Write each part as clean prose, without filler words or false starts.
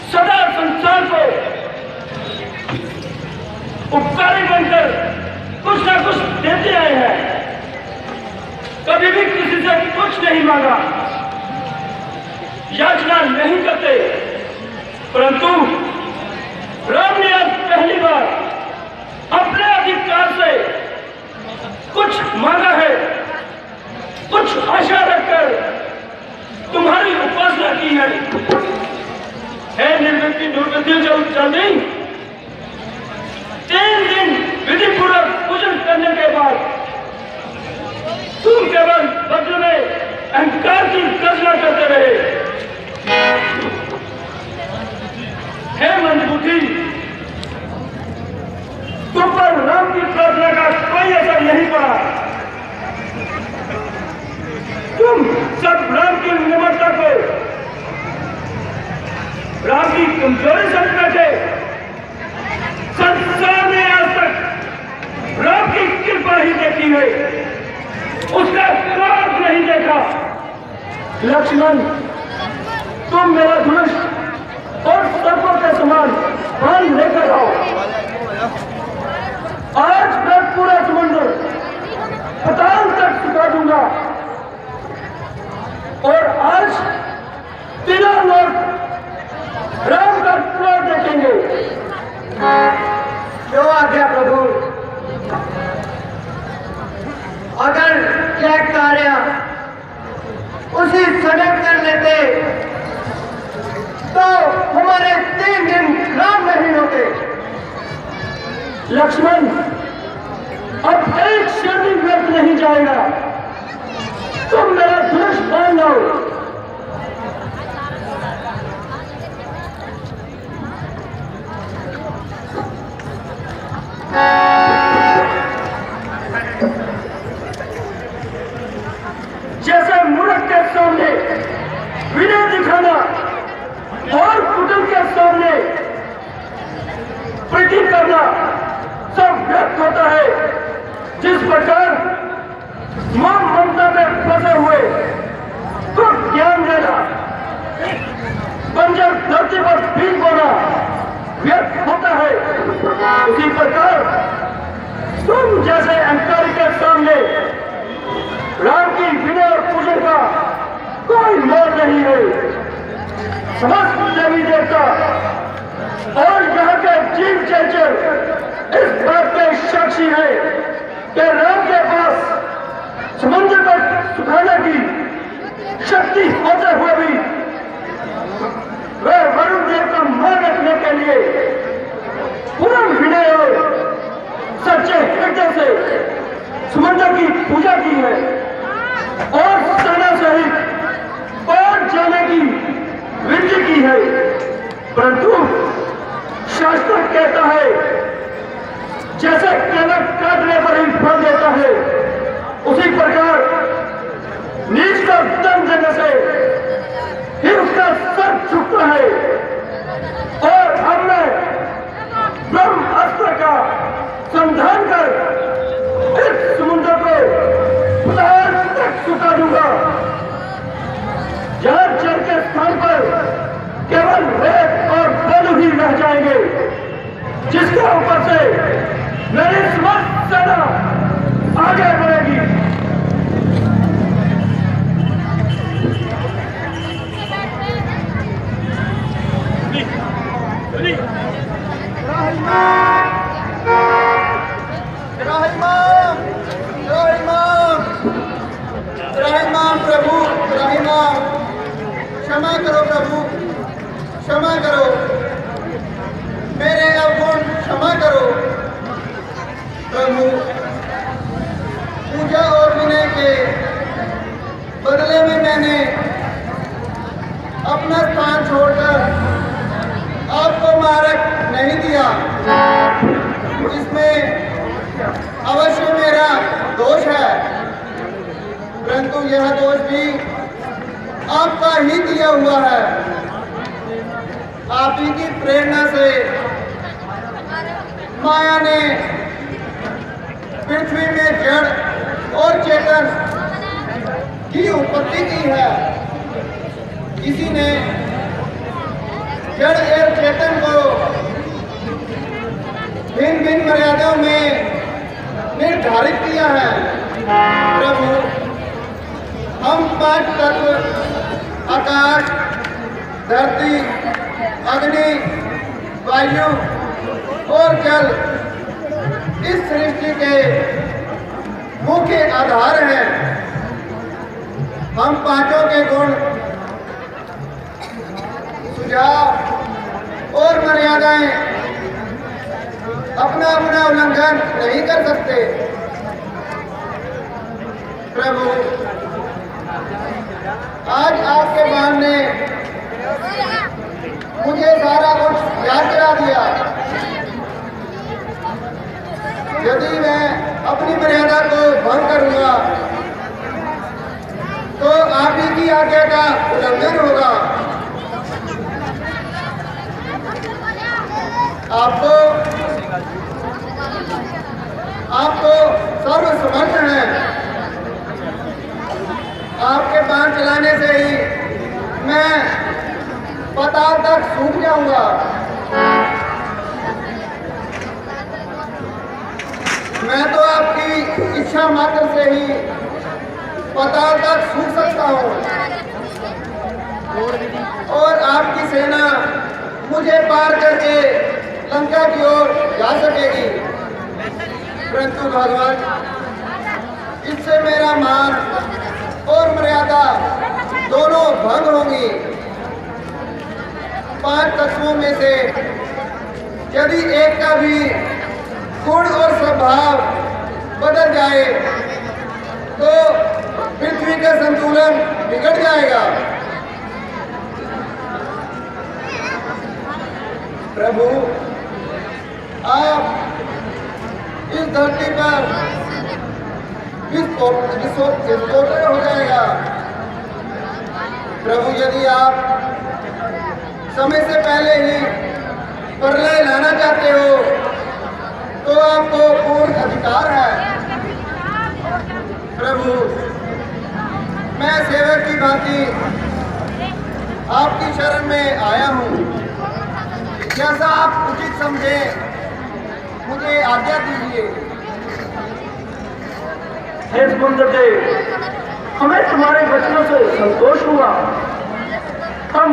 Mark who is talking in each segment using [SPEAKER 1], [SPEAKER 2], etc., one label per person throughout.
[SPEAKER 1] सदा संसार को उपकारी बनकर कुछ ना कुछ देते आए हैं। कभी भी किसी से कुछ नहीं मांगा, याचना नहीं करते, परंतु राम ने आज पहली बार अपने अधिकार से कुछ मांगा है, कुछ आशा रखकर तुम्हारी उपासना की है। निर्विघ्न दुर्गति जल्दी 3 दिन विधि पूर्वक पूजन करने के बाद तुम केवल वज्र में अहंकार की गर्जना करते रहे। हे मंदबुद्धि, तुम पर राम की प्रार्थना का कोई असर नहीं पड़ा। तुम सब राम की निर्मलता को राम की कमजोरी समझ बैठे। संसार ने आज तक राम की कृपा ही देखी है, उसका क्रोध नहीं देखा। लक्ष्मण, तुम मेरा धनुष और सर्पों के समान बाण लेकर आओ। आज मैं पूरा समुद्र पताल तक सिखा दूंगा और आज तीनों लोग राम का क्रोध देखेंगे।
[SPEAKER 2] जो आज्ञा प्रभु। अगर यह कार्य उसी समय कर लेते तो हमारे 3 दिन खराब नहीं होते।
[SPEAKER 1] लक्ष्मण, अब एक क्षण भी व्यर्थ नहीं जाएगा। तुम मेरा धनुष बांध लो। जैसे मूर्ख के सामने विनय दिखाना और कुटिल के सामने प्रीति करना सब व्यक्त होता है, जिस प्रकार मां ममता में फंसे हुए को ज्ञान देना, बंजर धरती पर बीज बोना व्यक्त होता है, उसी प्रकार तुम जैसे अहंकारी के सामने राम की विनय और पूजन का कोई मोल नहीं है। समस्त देवी देवता और यहाँ के जीव चंचल इस बात के साक्षी है कि राम के पास समुद्र को सुखाने की शक्ति होते हुए भी वह वरुण देव का मान रखने के लिए पूर्ण विनय और सच्चे हृदय से समुद्र की पूजा की है और सेना सहित और जाने की विनती की है। परंतु शास्त्र कहता है, जैसे केवल काटने पर ही फल देता है, उसी प्रकार नीच का दम देने से ही उसका सर झुकता है। और अब मैं ब्रह्म अस्त्र का संधान कर इस समुद्र को पताल तक सुखा दूंगा, जहां जल के स्थान पर केवल रेत और बालू ही रह जाएंगे, जिसके ऊपर से मेरी समस्त सेना आगे बढ़ेगी।
[SPEAKER 2] प्रभु, क्षमा करो प्रभु, क्षमा करो, मेरे अवगुण क्षमा करो प्रभु। पूजा और विनय के बदले में मैंने अपना स्थान छोड़कर आपको मार्ग नहीं दिया। हुआ है। आप ही की प्रेरणा से माया ने पृथ्वी में जड़ और चेतन की उत्पत्ति की है। किसी ने जड़ और चेतन को भिन्न भिन्न मर्यादाओं में निर्धारित किया है। प्रभु, हम 5 तत्व आकाश, धरती, अग्नि, वायु और जल इस सृष्टि के मुख्य आधार हैं। हम पांचों के गुण, सुझाव और मर्यादाएं अपना अपना उल्लंघन नहीं कर सकते। प्रभु, आज आपके बाण ने मुझे सारा कुछ याद करा दिया। यदि मैं अपनी मर्यादा को भंग करूंगा तो आप ही की आज्ञा का उल्लंघन होगा। आपको सर्वसमर्थ है। आपके बाण चलाने से ही मैं पाताल तक सूख जाऊंगा। मैं तो आपकी इच्छा मात्र से ही पाताल तक सूख सकता हूँ और आपकी सेना मुझे पार करके लंका की ओर जा सकेगी। परंतु भगवान, इससे मेरा मान और मर्यादा दोनों भंग होंगी। 5 तत्वों में से यदि एक का भी गुण और स्वभाव बदल जाए तो पृथ्वी का संतुलन बिगड़ जाएगा। प्रभु, आप इस धरती पर विस्फोट हो जाएगा। प्रभु, यदि आप समय से पहले ही प्रलय लाना चाहते हो तो आपको पूर्ण अधिकार है। प्रभु, मैं सेवक की भांति आपकी शरण में आया हूँ। जैसा आप उचित समझे मुझे आज्ञा दीजिए।
[SPEAKER 1] हे समुद्र देव, हमें तुम्हारे वचनों से संतोष हुआ। हम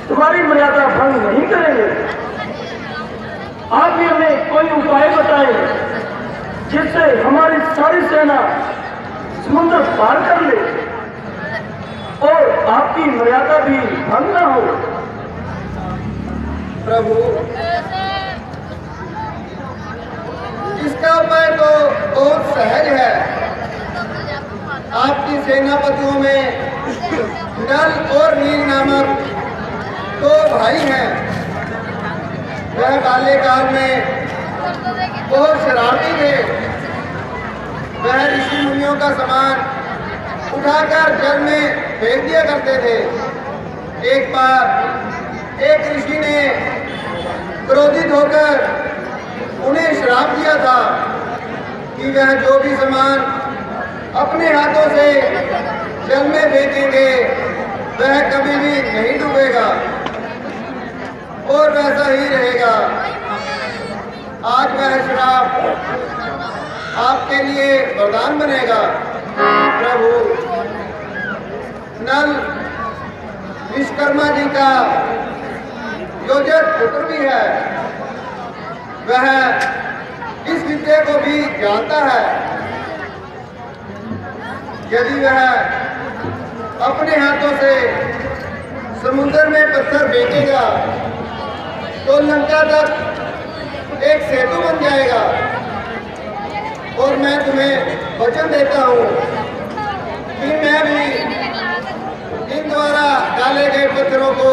[SPEAKER 1] तुम्हारी मर्यादा भंग नहीं करेंगे। आप भी हमें कोई उपाय बताएं जिससे हमारी सारी सेना समुद्र पार कर ले और आपकी मर्यादा भी भंग न हो।
[SPEAKER 2] प्रभु, इसका उपाय तो बहुत सहज है। आपकी सेनापतियों में नल और नील नामक 2 भाई हैं। वह बाल्यकाल में बहुत शरारती थे। वह ऋषि मुनियों का सामान उठाकर जल में फेंक दिया करते थे। एक बार एक ऋषि ने क्रोधित होकर उन्हें श्राप दिया था कि वह जो भी सामान अपने हाथों से जल में फेंकेंगे वह कभी भी नहीं डूबेगा और वैसा ही रहेगा। आज वह श्राप आपके लिए वरदान बनेगा। प्रभु, नल विश्वकर्मा जी का योजक पुत्र भी है। वह इस विद्या को भी जानता है। यदि वह अपने हाथों से समुद्र में पत्थर फेंकेगा तो लंका तक एक सेतु बन जाएगा। और मैं तुम्हें वचन देता हूँ कि मैं भी इन द्वारा डाले गए पत्थरों को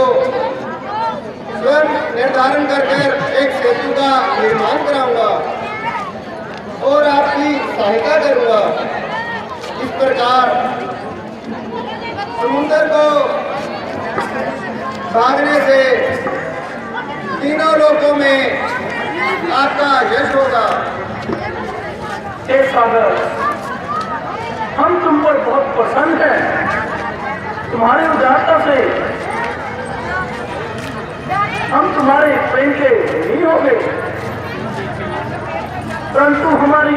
[SPEAKER 2] स्वयं निर्धारण कर एक सेतु का निर्माण कराऊंगा और आपकी सहायता करूंगा। इस प्रकार समुद्र को भागने से तीनों लोकों में आपका यश होगा।
[SPEAKER 1] हे सागर, हम तुम पर बहुत प्रसन्न हैं। तुम्हारी उदारता से हम तुम्हारे प्रेम के नहीं हो गए, परंतु हमारी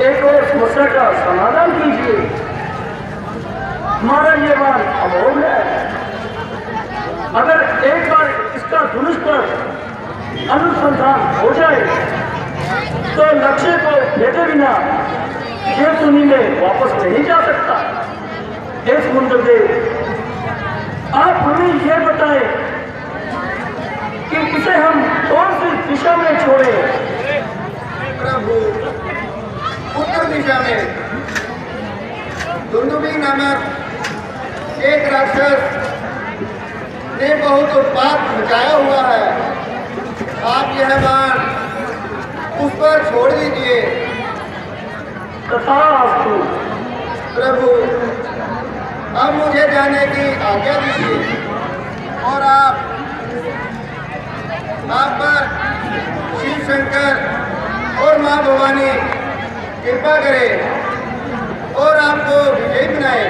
[SPEAKER 1] एक और समस्या का समाधान कीजिए। हमारा ये मान अमोघ है। अगर एक बार इसका धनुष पर अनुसंधान हो जाए तो लक्ष्य को भेजे बिना ये सुनी में वापस नहीं जा सकता। हे समुद्र देव, आप हमें यह बताएं कि इसे हम कौन सी दिशा में छोड़ें।
[SPEAKER 2] प्रभु, उत्तर दिशा में दुंदुभी नामक एक राक्षस ने बहुत उत्पात मचाया हुआ है। आप यह बाण उस पर छोड़ दीजिए।
[SPEAKER 1] तथास्तु।
[SPEAKER 2] प्रभु, अब मुझे जाने की आज्ञा दीजिए और आप पर शिव शंकर और माँ भवानी कृपा करें और आपको विजयी बनाए।